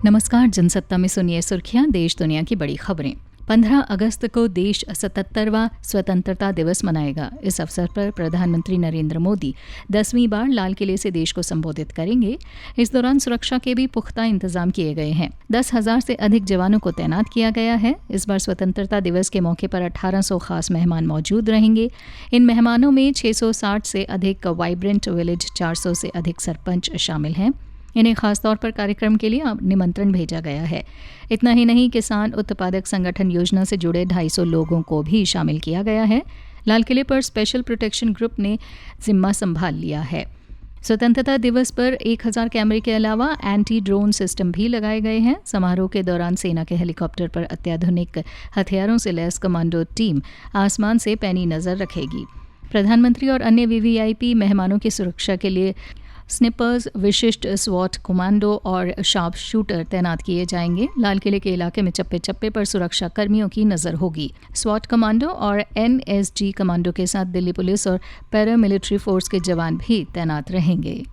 नमस्कार, जनसत्ता में सुनिए सुर्खियां, देश दुनिया की बड़ी खबरें। 15 अगस्त को देश 77वां स्वतंत्रता दिवस मनाएगा। इस अवसर पर प्रधानमंत्री नरेंद्र मोदी 10वीं बार लाल किले से देश को संबोधित करेंगे। इस दौरान सुरक्षा के भी पुख्ता इंतजाम किए गए हैं। 10,000 से अधिक जवानों को तैनात किया गया है। इस बार स्वतंत्रता दिवस के मौके पर 1800 खास मेहमान मौजूद रहेंगे। इन मेहमानों में 660 से अधिक वाइब्रेंट विलेज, 400 से अधिक सरपंच शामिल हैं। इन्हें खासतौर पर कार्यक्रम के लिए निमंत्रण भेजा गया है। इतना ही नहीं, किसान उत्पादक संगठन योजना से जुड़े 250 लोगों को भी शामिल किया गया है। लाल किले पर स्पेशल प्रोटेक्शन ग्रुप ने जिम्मा संभाल लिया है। स्वतंत्रता दिवस पर 1000 कैमरे के अलावा एंटी ड्रोन सिस्टम भी लगाए गए हैं। समारोह के दौरान सेना के हेलीकॉप्टर पर अत्याधुनिक हथियारों से लैस कमांडो टीम आसमान से पैनी नजर रखेगी। प्रधानमंत्री और अन्य वीवीआईपी मेहमानों की सुरक्षा के लिए स्निपर्स, विशिष्ट स्वॉट कमांडो और शार्प शूटर तैनात किए जाएंगे। लाल किले के इलाके में चप्पे चप्पे पर सुरक्षा कर्मियों की नजर होगी। स्वॉट कमांडो और एनएसजी कमांडो के साथ दिल्ली पुलिस और पैरामिलिट्री फोर्स के जवान भी तैनात रहेंगे।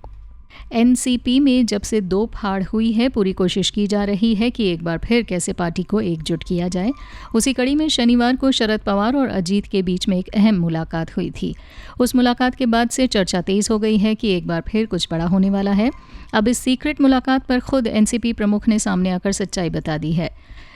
एनसीपी में जब से दो फाड़ हुई है, पूरी कोशिश की जा रही है कि एक बार फिर कैसे पार्टी को एकजुट किया जाए। उसी कड़ी में शनिवार को शरद पवार और अजीत के बीच में एक अहम मुलाकात हुई थी। उस मुलाकात के बाद से चर्चा तेज हो गई है कि एक बार फिर कुछ बड़ा होने वाला है। अब इस सीक्रेट मुलाकात पर खुद एनसीपी प्रमुख ने सामने आकर सच्चाई बता दी है।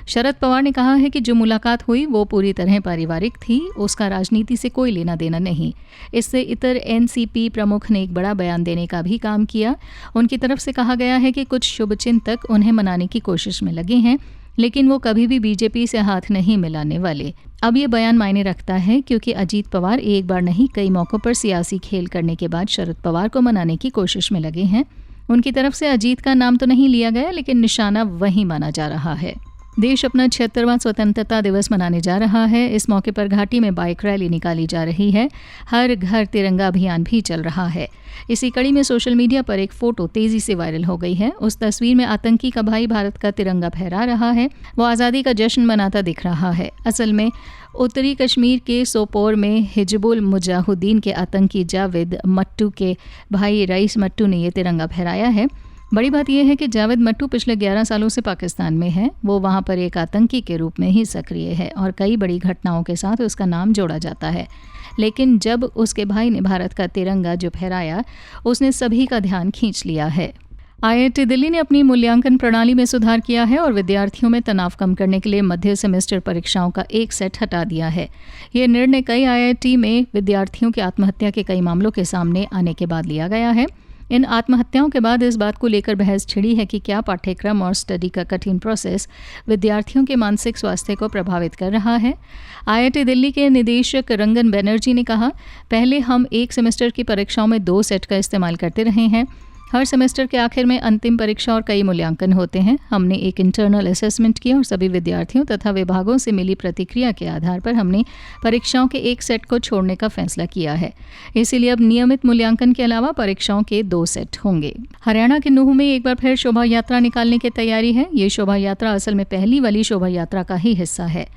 शरद पवार ने कहा है कि जो मुलाकात हुई वो पूरी तरह पारिवारिक थी, उसका राजनीति से कोई लेना देना नहीं। इससे इतर एनसीपी प्रमुख ने एक बड़ा बयान देने का भी काम किया। उनकी तरफ से कहा गया है कि कुछ शुभचिंतक उन्हें मनाने की कोशिश में लगे हैं, लेकिन वो कभी भी बीजेपी से हाथ नहीं मिलाने वाले। अब ये बयान मायने रखता है क्योंकि अजीत पवार एक बार नहीं कई मौकों पर सियासी खेल करने के बाद शरद पवार को मनाने की कोशिश में लगे हैं। उनकी तरफ से अजीत का नाम तो नहीं लिया गया, लेकिन निशाना वही माना जा रहा है। देश अपना 76वां स्वतंत्रता दिवस मनाने जा रहा है। इस मौके पर घाटी में बाइक रैली निकाली जा रही है। हर घर तिरंगा अभियान भी चल रहा है। इसी कड़ी में सोशल मीडिया पर एक फोटो तेजी से वायरल हो गई है। उस तस्वीर में आतंकी का भाई भारत का तिरंगा फहरा रहा है। वो आज़ादी का जश्न मनाता दिख रहा है। असल में उत्तरी कश्मीर के सोपोर में हिजबुल मुजाहिदीन के आतंकी जावेद मट्टू के भाई रईस मट्टू ने ये तिरंगा फहराया है। बड़ी बात यह है कि जावेद मट्टू पिछले 11 सालों से पाकिस्तान में है। वो वहाँ पर एक आतंकी के रूप में ही सक्रिय है और कई बड़ी घटनाओं के साथ उसका नाम जोड़ा जाता है। लेकिन जब उसके भाई ने भारत का तिरंगा जो फहराया, उसने सभी का ध्यान खींच लिया है। आईआईटी दिल्ली ने अपनी मूल्यांकन प्रणाली में सुधार किया है और विद्यार्थियों में तनाव कम करने के लिए मध्य सेमेस्टर परीक्षाओं का एक सेट हटा दिया है। ये निर्णय कई आईआईटी में विद्यार्थियों की आत्महत्या के कई मामलों के सामने आने के बाद लिया गया है। इन आत्महत्याओं के बाद इस बात को लेकर बहस छिड़ी है कि क्या पाठ्यक्रम और स्टडी का कठिन प्रोसेस विद्यार्थियों के मानसिक स्वास्थ्य को प्रभावित कर रहा है। आईआईटी दिल्ली के निदेशक रंगन बनर्जी ने कहा, पहले हम एक सेमेस्टर की परीक्षाओं में 2 सेट का इस्तेमाल करते रहे हैं। हर सेमेस्टर के आखिर में अंतिम परीक्षा और कई मूल्यांकन होते हैं। हमने एक इंटरनल असेसमेंट किया और सभी विद्यार्थियों तथा विभागों से मिली प्रतिक्रिया के आधार पर हमने परीक्षाओं के एक सेट को छोड़ने का फैसला किया है। इसीलिए अब नियमित मूल्यांकन के अलावा परीक्षाओं के 2 सेट होंगे। हरियाणा के नूह में एक बार फिर शोभा यात्रा निकालने की तैयारी है। ये शोभा यात्रा असल में पहली वाली शोभा यात्रा का ही हिस्सा है।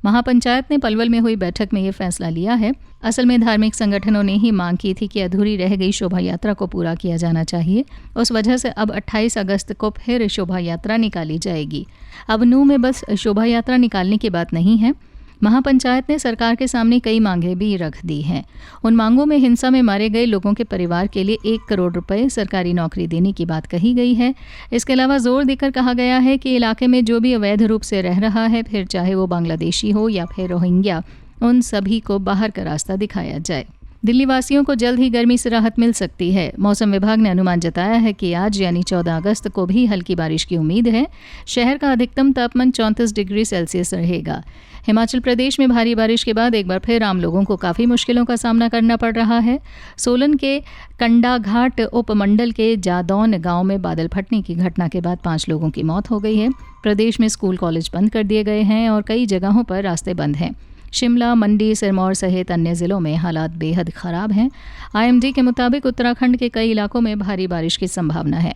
महापंचायत ने पलवल में हुई बैठक में ये फैसला लिया है। असल में धार्मिक संगठनों ने ही मांग की थी कि अधूरी रह गई शोभा यात्रा को पूरा किया जाना चाहिए। उस वजह से अब 28 अगस्त को फिर शोभा यात्रा निकाली जाएगी। अब नूह में बस शोभा यात्रा निकालने की बात नहीं है। महापंचायत ने सरकार के सामने कई मांगें भी रख दी हैं। उन मांगों में हिंसा में मारे गए लोगों के परिवार के लिए 1 करोड़ रुपए सरकारी नौकरी देने की बात कही गई है। इसके अलावा जोर देकर कहा गया है कि इलाके में जो भी अवैध रूप से रह रहा है, फिर चाहे वो बांग्लादेशी हो या फिर रोहिंग्या, उन सभी को बाहर का रास्ता दिखाया जाए। दिल्ली वासियों को जल्द ही गर्मी से राहत मिल सकती है। मौसम विभाग ने अनुमान जताया है कि आज यानी 14 अगस्त को भी हल्की बारिश की उम्मीद है। शहर का अधिकतम तापमान 34 डिग्री सेल्सियस रहेगा। हिमाचल प्रदेश में भारी बारिश के बाद एक बार फिर आम लोगों को काफ़ी मुश्किलों का सामना करना पड़ रहा है। सोलन के कंडाघाट उपमंडल के जादौन गांव में बादल फटने की घटना के बाद 5 लोगों की मौत हो गई है। प्रदेश में स्कूल कॉलेज बंद कर दिए गए हैं और कई जगहों पर रास्ते बंद हैं। शिमला, मंडी, सिरमौर सहित अन्य जिलों में हालात बेहद खराब हैं। आईएमडी के मुताबिक उत्तराखंड के कई इलाकों में भारी बारिश की संभावना है।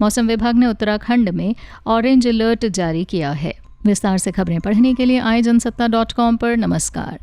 मौसम विभाग ने उत्तराखंड में ऑरेंज अलर्ट जारी किया है। विस्तार से खबरें पढ़ने के लिए आइजनसत्ता.com पर नमस्कार।